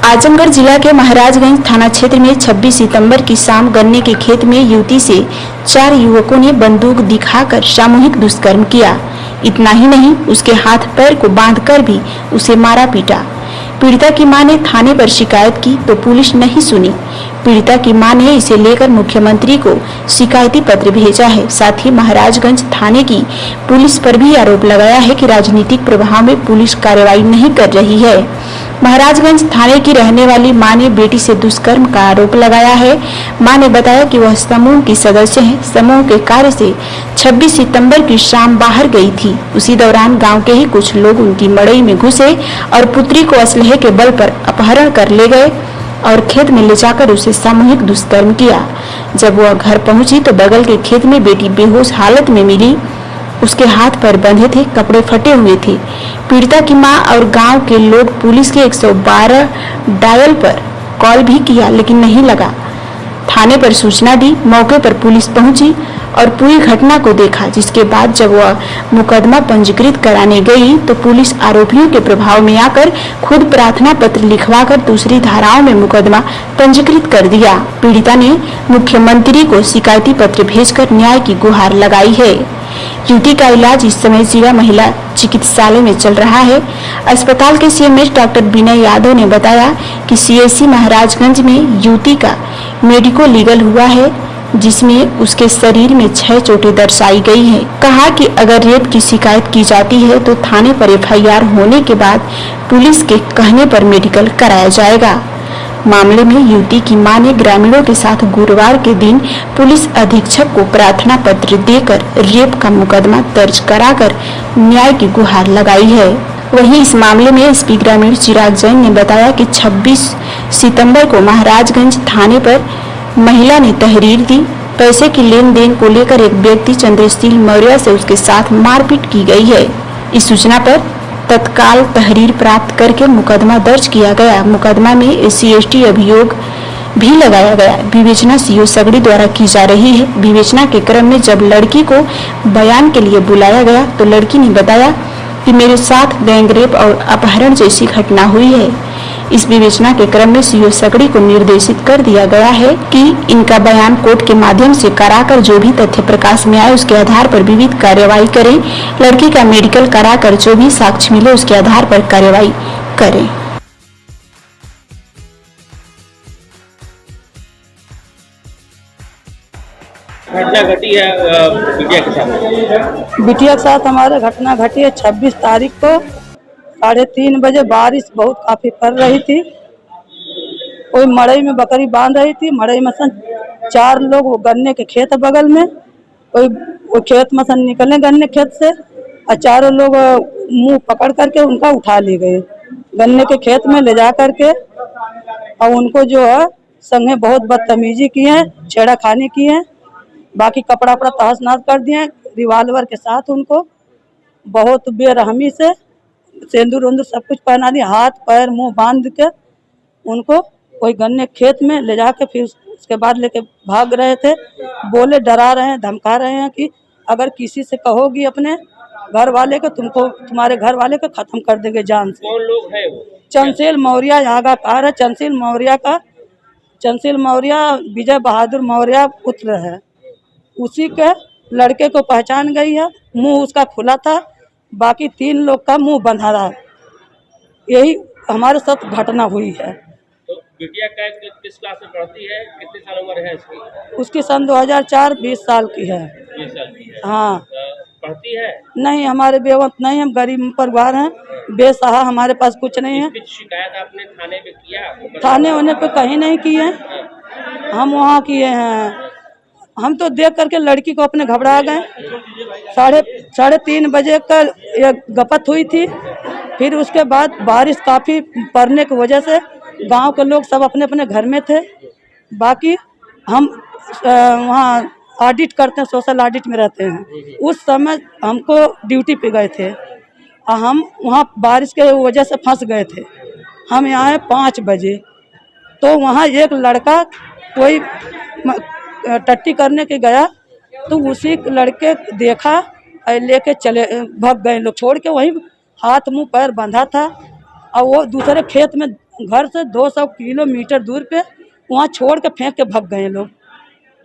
आजमगढ़ जिला के महाराजगंज थाना क्षेत्र में 26 सितंबर की शाम गन्ने के खेत में युवती से 4 युवकों ने बंदूक दिखाकर सामूहिक दुष्कर्म किया। इतना ही नहीं, उसके हाथ पैर को बांधकर भी उसे मारा पीटा। पीड़िता की मां ने थाने पर शिकायत की तो पुलिस नहीं सुनी। पीड़िता की मां ने इसे लेकर मुख्यमंत्री को शिकायती पत्र भेजा है। साथ ही महाराजगंज थाने की पुलिस पर भी आरोप लगाया है कि राजनीतिक प्रभाव में पुलिस कार्रवाई नहीं कर रही है। महाराजगंज थाने की रहने वाली मां ने बेटी से दुष्कर्म का आरोप लगाया है। मां ने बताया कि वह समूह की सदस्य है। समूह के कार्य से 26 सितंबर की शाम बाहर गई थी। उसी दौरान गांव के ही कुछ लोग उनकी मड़ई में घुसे और पुत्री को असलहे के बल पर अपहरण कर ले गए और खेत में ले जाकर उसे सामूहिक दुष्कर्म किया। जब वह घर पहुंची तो बगल के खेत में बेटी बेहोश हालत में मिली। उसके हाथ पैर बंधे थे, कपड़े फटे हुए थे। पीड़िता की मां और गांव के लोग पुलिस के 112 डायल पर कॉल भी किया लेकिन नहीं लगा। थाने पर सूचना दी, मौके पर पुलिस पहुंची और पूरी घटना को देखा। जिसके बाद जब वह मुकदमा पंजीकृत कराने गई तो पुलिस आरोपियों के प्रभाव में आकर खुद प्रार्थना पत्र लिखवाकर दूसरी धाराओं में मुकदमा पंजीकृत कर दिया। पीड़िता ने मुख्यमंत्री को शिकायती पत्र भेजकर न्याय की गुहार लगाई है। युवती का इलाज इस समय जिला महिला चिकित्सालय में चल रहा है। अस्पताल के सीएमएच डॉक्टर विनय यादव ने बताया कि सीएससी महाराजगंज में युवती का मेडिको लीगल हुआ है, जिसमें उसके शरीर में 6 चोटें दर्शाई गई हैं। कहा कि अगर रेप की शिकायत की जाती है तो थाने पर एफआईआर होने के बाद पुलिस के कहने पर मेडिकल कराया जाएगा। मामले में युवती की मां ने ग्रामीणों के साथ गुरुवार के दिन पुलिस अधीक्षक को प्रार्थना पत्र देकर रेप का मुकदमा दर्ज कराकर न्याय की गुहार लगाई है। वहीं इस मामले में एसपी ग्रामीण चिराग जैन ने बताया कि 26 सितंबर को महाराजगंज थाने पर महिला ने तहरीर दी। पैसे की लेन देन को लेकर एक व्यक्ति चंद्रशील मौर्य से उसके साथ मारपीट की गई है। इस सूचना पर तत्काल तहरीर प्राप्त करके मुकदमा दर्ज किया गया। मुकदमा में SC/ST अभियोग भी लगाया गया। विवेचना सीओ सगड़ी द्वारा की जा रही है। विवेचना के क्रम में जब लड़की को बयान के लिए बुलाया गया तो लड़की ने बताया कि मेरे साथ गैंग रेप और अपहरण जैसी घटना हुई है। इस विवेचना के क्रम में सीओ सगड़ी को निर्देशित कर दिया गया है कि इनका बयान कोर्ट के माध्यम से कराकर जो भी तथ्य प्रकाश में आए उसके आधार पर विविध कार्रवाई करें। लड़की का मेडिकल कराकर जो भी साक्ष्य मिले उसके आधार पर कार्रवाई करें। घटना घटी है बिटिया के साथ। बिटिया के साथ हमारे घटना घटी है 26 तारीख को 3:30 बजे। बारिश बहुत काफी पड़ रही थी। कोई मड़ई में बकरी बांध रही थी। मड़ई में सन 4 लोग वो गन्ने के खेत बगल में कोई वो खेत में सन निकले गन्ने खेत से और 4 लोग मुंह पकड़ करके उनका उठा ले गए गन्ने के खेत में ले जा करके। और उनको जो है संगे बहुत बदतमीजी की है, छेड़ाखानी की है। बाकी कपड़ा तहस नहस कर दिए। रिवाल्वर के साथ उनको बहुत बेरहमी से सिंदूर उंदूर सब कुछ पहना दिया। हाथ पैर मुंह बांध के उनको कोई गन्ने खेत में ले जाके फिर उसके बाद लेके भाग रहे थे। बोले डरा रहे हैं, धमका रहे हैं कि अगर किसी से कहोगी अपने घर वाले को तुमको तुम्हारे घर वाले को खत्म कर देंगे जान से। कौन लोग है वो? चंद्रशील मौर्य यहाँ का कार है। चंद्रशील मौर्य विजय बहादुर मौर्य पुत्र है। उसी के लड़के को पहचान गई है। मुंह उसका खुला था, बाकी 3 लोग का मुंह बंधा रहा। यही हमारे साथ घटना हुई है। तो बिटिया किस क्लास में पढ़ती है? कितने साल उम्र है इसकी? उसकी सन 2004 20 साल की है। 20 साल की है। हाँ। पढ़ती है? नहीं, हमारे बेवंत नहीं, हम गरीब परिवार हैं, बेसहा, हमारे पास कुछ नहीं है। शिकायत आपने थाने पे किया? थाने होने पे कहीं नहीं किए, हम वहाँ किए हैं। हम तो देख करके लड़की को अपने घबरा गए। 3:30 बजे का एक गपत हुई थी। फिर उसके बाद बारिश काफ़ी पड़ने की वजह से गांव के लोग सब अपने अपने घर में थे। बाकी हम वहाँ ऑडिट करते हैं, सोशल ऑडिट में रहते हैं। उस समय हमको ड्यूटी पे गए थे और हम वहाँ बारिश के वजह से फंस गए थे। हम यहाँ आए 5 बजे तो वहाँ एक लड़का कोई टट्टी करने के गया तो उसी लड़के देखा लेके चले भाग गए लोग, छोड़ के वहीं हाथ मुंह पैर बंधा था और वो दूसरे खेत में घर से 200 किलोमीटर दूर पे वहाँ छोड़ के फेंक के भाग गए लोग।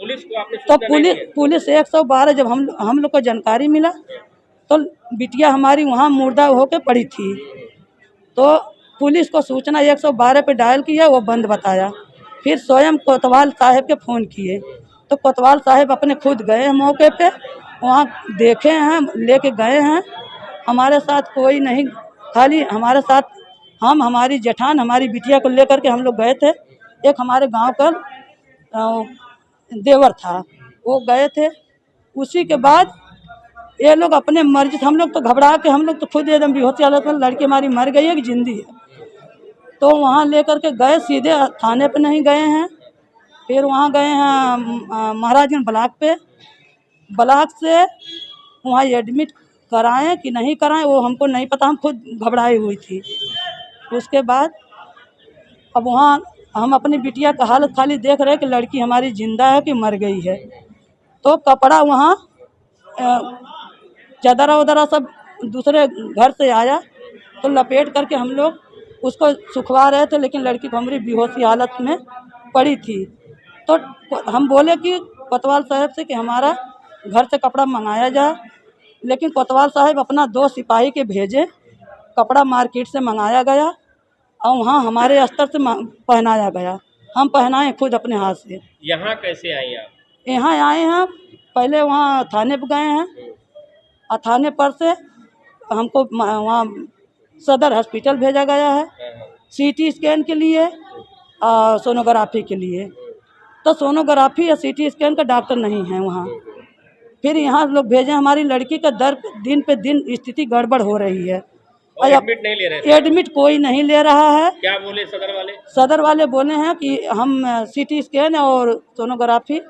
पुलिस को आपने तो सूचना नहीं दी है? पुलिस 112 जब हम लोग को जानकारी मिला तो बिटिया हमारी वहाँ मुर्दा होके पड़ी थी, तो पुलिस को सूचना 112 पे डायल किया, वो बंद बताया। फिर स्वयं कोतवाल साहब के फ़ोन किए तो कोतवाल साहब अपने खुद गए हैं मौके पे, वहाँ देखे हैं, लेके गए हैं। हमारे साथ कोई नहीं, खाली हमारे साथ हमारी जेठान हमारी बिटिया को लेकर के हम लोग गए थे। एक हमारे गांव का देवर था, वो गए थे। उसी के बाद ये लोग अपने मर्जी से, हम लोग तो घबरा के, हम लोग तो खुद एकदम बेहोशी हालत में, लड़की हमारी मर गई है कि जिंदी है, तो वहाँ लेकर के गए, सीधे थाने पे नहीं गए हैं। फिर वहाँ गए हैं महाराजगंज ब्लॉक पे, ब्लॉक से वहाँ एडमिट कराएं कि नहीं कराएं वो हमको नहीं पता, हम खुद घबराई हुई थी। उसके बाद अब वहाँ हम अपनी बिटिया का हालत खाली देख रहे कि लड़की हमारी जिंदा है कि मर गई है। तो कपड़ा वहाँ चादरा वदरा सब दूसरे घर से आया, तो लपेट करके हम लोग उसको सुखवा रहे थे, लेकिन लड़की हमारी बेहोशी हालत में पड़ी थी। तो हम बोले कि कोतवाल साहब से कि हमारा घर से कपड़ा मंगाया जाए, लेकिन कोतवाल साहब अपना 2 सिपाही के भेजे, कपड़ा मार्केट से मंगाया गया और वहाँ हमारे स्तर से पहनाया गया। हम पहनाए खुद अपने हाथ से। यहाँ कैसे आई आप? यहाँ आए हैं, पहले वहाँ थाने पर गए हैं और थाने पर से हमको वहाँ सदर हॉस्पिटल भेजा गया है सीटी स्कैन के लिए और सोनोग्राफी के लिए। तो सोनोग्राफी या सीटी स्कैन का डॉक्टर नहीं है वहाँ। फिर यहाँ लोग भेजे, हमारी लड़की का दर दिन पे दिन स्थिति गड़बड़ हो रही है। और एडमिट नहीं ले रहे थे? एडमिट कोई नहीं ले रहा है। क्या बोले सदर वाले? सदर वाले बोले हैं कि हम सीटी स्कैन और सोनोग्राफी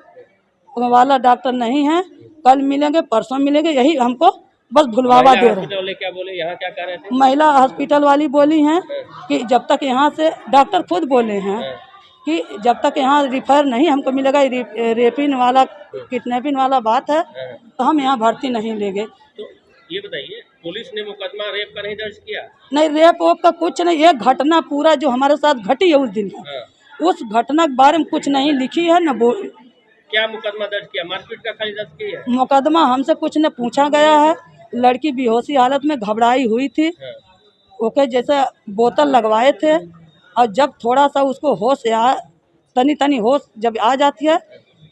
वाला डॉक्टर नहीं है, कल मिलेंगे, परसों मिलेंगे, यही हमको बस भुलवावा दे रहे हैं। क्या बोले, यहाँ क्या कह रहे थे? महिला हॉस्पिटल वाली बोली हैं कि जब तक यहाँ से, डॉक्टर खुद बोले हैं कि जब तक यहाँ रिफर नहीं हमको मिलेगा, रेपिन वाला किडनैपिंग वाला बात है, तो हम यहाँ भर्ती नहीं लेंगे। तो ये बताइए, पुलिस ने मुकदमा रेप का नहीं दर्ज किया? नहीं, रेप वोप का कुछ नहीं। एक घटना पूरा जो हमारे साथ घटी है उस दिन है, उस घटना के बारे में कुछ नहीं लिखी है न। क्या मुकदमा दर्ज किया? मारपीट का खाली दर्ज किया? मुकदमा हमसे कुछ न पूछा गया है। लड़की बेहोशी हालत में घबराई हुई थी, ओके जैसे बोतल लगवाए थे, और जब थोड़ा सा उसको होश तनी होश जब आ जाती है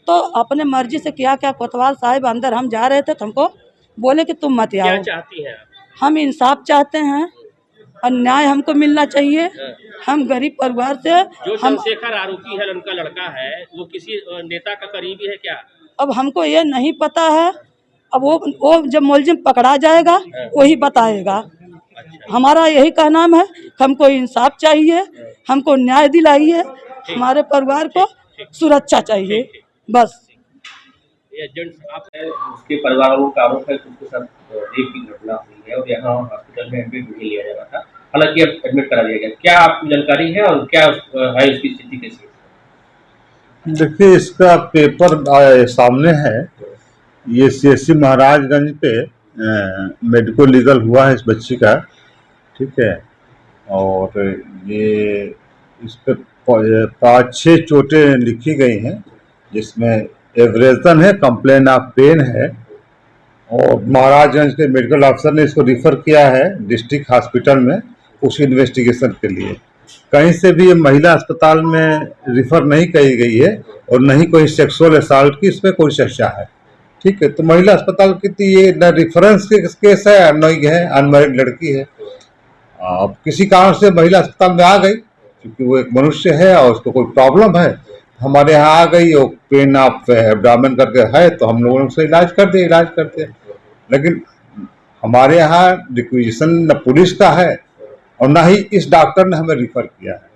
तो अपने मर्जी से क्या कोतवाल साहब अंदर हम जा रहे थे तो हमको बोले कि तुम मत आओ। क्या चाहती हैं आप? हम इंसाफ चाहते हैं और न्याय हमको मिलना चाहिए। हम गरीब परिवार से, जो चंद्रशेखर आरोपी है, उनका लड़का है, वो किसी नेता का करीबी है क्या? अब हमको ये नहीं पता है। अब वो जब मुलजिम पकड़ा जाएगा वही बताएगा। हमारा यही कहना है, हमको इंसाफ चाहिए, हमको न्याय दिलाइए, हमारे परिवार को सुरक्षा चाहिए, बस। एजेंट्स आप हैं, उसके परिवार वालों का आरोप है कि उसके साथ रेप की घटना हुई है और यहाँ हॉस्पिटल में एडमिट नहीं लिया जाना था, हालांकि अब एडमिट करा लिया गया। क्या आपको जानकारी है और क्या है उसकी स्थिति कैसी है? देखिए, इसका पेपर सामने है। ये CSC महाराजगंज पे मेडिको लीगल हुआ है इस बच्ची का, ठीक है। और ये इस पे 5-6 चोटें लिखी गई हैं, जिसमें एब्रेजन है, कंप्लेन ऑफ पेन है, और महाराजगंज के मेडिकल ऑफिसर ने इसको रिफ़र किया है डिस्ट्रिक्ट हॉस्पिटल में उस इन्वेस्टिगेशन के लिए। कहीं से भी ये महिला अस्पताल में रिफ़र नहीं की गई है और नहीं कोई सेक्सुअल असॉल्ट की इसमें कोई चर्चा है, ठीक है। तो महिला अस्पताल की ये न रेफरेंस केस है, न है अनमैरिड लड़की है। अब किसी कारण से महिला अस्पताल में आ गई, क्योंकि वो एक मनुष्य है और उसको कोई प्रॉब्लम है, हमारे यहाँ आ गई और पेन ऑफ एब्डोमेन करके है, तो हम लोगों ने उसका इलाज करते हैं। लेकिन हमारे यहाँ रिक्विजिशन न पुलिस का है और ना ही इस डॉक्टर ने हमें रिफ़र किया है।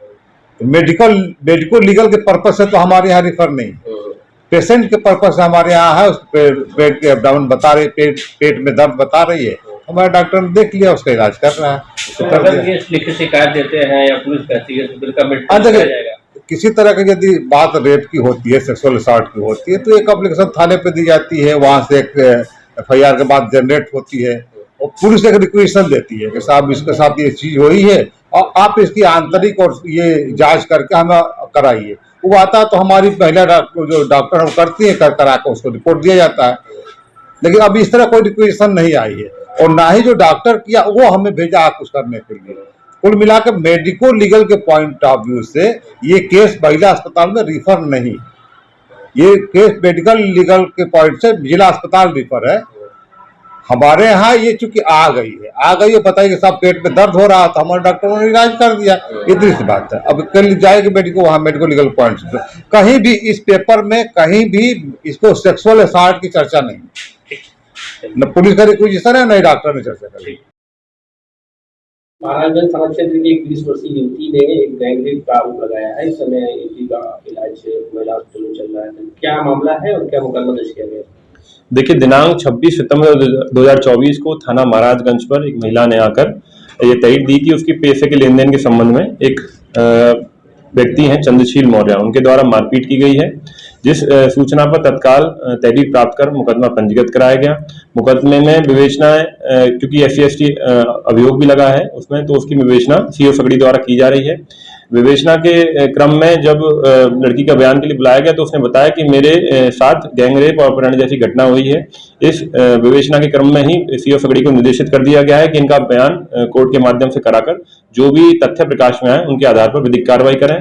तो मेडिको लीगल के पर्पज से तो हमारे यहाँ रिफ़र नहीं, पेशेंट के पर्पज से हमारे यहाँ है। उस पेट के एब्डोमेन बता रही, पेट में दर्द बता रही है, हमारे डॉक्टर ने देख लिया, उसका इलाज कर रहा है। तो अगर ये लिखित शिकायत देते हैं या पुलिस कहती है तो बिल का मेडिकल जाएगा? किसी तरह की यदि बात रेप की होती है, सेक्सुअल असॉल्ट की होती है, तो एक एप्लीकेशन थाने पे दी जाती है, वहाँ से एक FIR के बाद जनरेट होती है और पुलिस एक रिक्वेशन देती है कि साहब इसके साथ ये चीज़ हुई है, और आप इसकी आंतरिक और ये जांच करके हमें कराइए। वो आता तो हमारी पहला जो डॉक्टर हम करती है करा के उसको रिपोर्ट दिया जाता है, लेकिन अब इस तरह कोई रिक्वेशन नहीं आई है और ना ही जो डॉक्टर किया वो हमें भेजा कुछ करने के लिए। कुल मिलाकर मेडिको लीगल के पॉइंट ऑफ व्यू से ये केस महिला अस्पताल में रिफर नहीं, ये केस मेडिकल लीगल के पॉइंट से जिला अस्पताल रिफर है। हमारे यहाँ ये चूंकि आ गई है बताइए कि सब पेट में दर्द हो रहा था, हमारे डॉक्टरों ने इलाज कर दिया, इतनी सी बात है। अब कल जाएगी मेडिको वहाँ मेडिको लीगल पॉइंट से कहीं भी इस पेपर में कहीं भी इसको सेक्सुअल असॉल्ट की चर्चा नहीं, न पुलिस का रिक्वेजिशन है न ही डॉक्टर ने चर्चा करी। महाराजगंज थाना क्षेत्र की एक 20 वर्षीय युवती ने एक गैंगरेप का आरोप लगाया है। इस समय युवती का इलाज महिला हॉस्पिटल में चल रहा है। क्या मामला है और क्या मुकदमा दर्ज किया गया? देखिए, दिनांक 26 सितंबर 2024 को थाना महाराजगंज पर एक महिला ने आकर ये तहरीर दी कि उसकी पैसे के लेन देन के संबंध में एक व्यक्ति हैं चंद्रशील मौर्य, उनके द्वारा मारपीट की गई है। जिस सूचना पर तत्काल तहरीर प्राप्त कर मुकदमा पंजीकृत कराया गया। मुकदमे में विवेचना क्योंकि SC/ST अभियोग भी लगा है उसमें, तो उसकी विवेचना CO सकड़ी द्वारा की जा रही है। विवेचना के क्रम में जब लड़की का बयान के लिए बुलाया गया तो उसने बताया कि मेरे साथ गैंगरेप और अपहरण जैसी घटना हुई है। इस विवेचना के क्रम में ही CO सकड़ी को निर्देशित कर दिया गया है कि इनका बयान कोर्ट के माध्यम से कराकर जो भी तथ्य प्रकाश में आए उनके आधार पर विधिक कार्रवाई करें,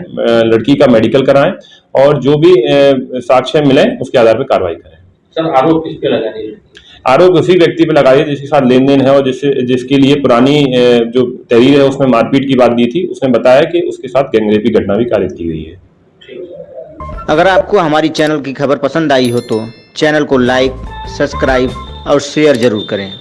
लड़की का मेडिकल कराएं और जो भी साक्ष्य मिले उसके आधार पर कार्रवाई करें। सर, आरोप किस पे लगा रही है? आरोप उसी व्यक्ति पर लगाई है जिसके साथ लेन देन है और जिसके लिए पुरानी जो तहरीर है उसमें मारपीट की बात दी थी। उसने बताया कि उसके साथ गैंगरेप की घटना भी कारित की गई है। अगर आपको हमारी चैनल की खबर पसंद आई हो तो चैनल को लाइक, सब्सक्राइब और शेयर जरूर करें।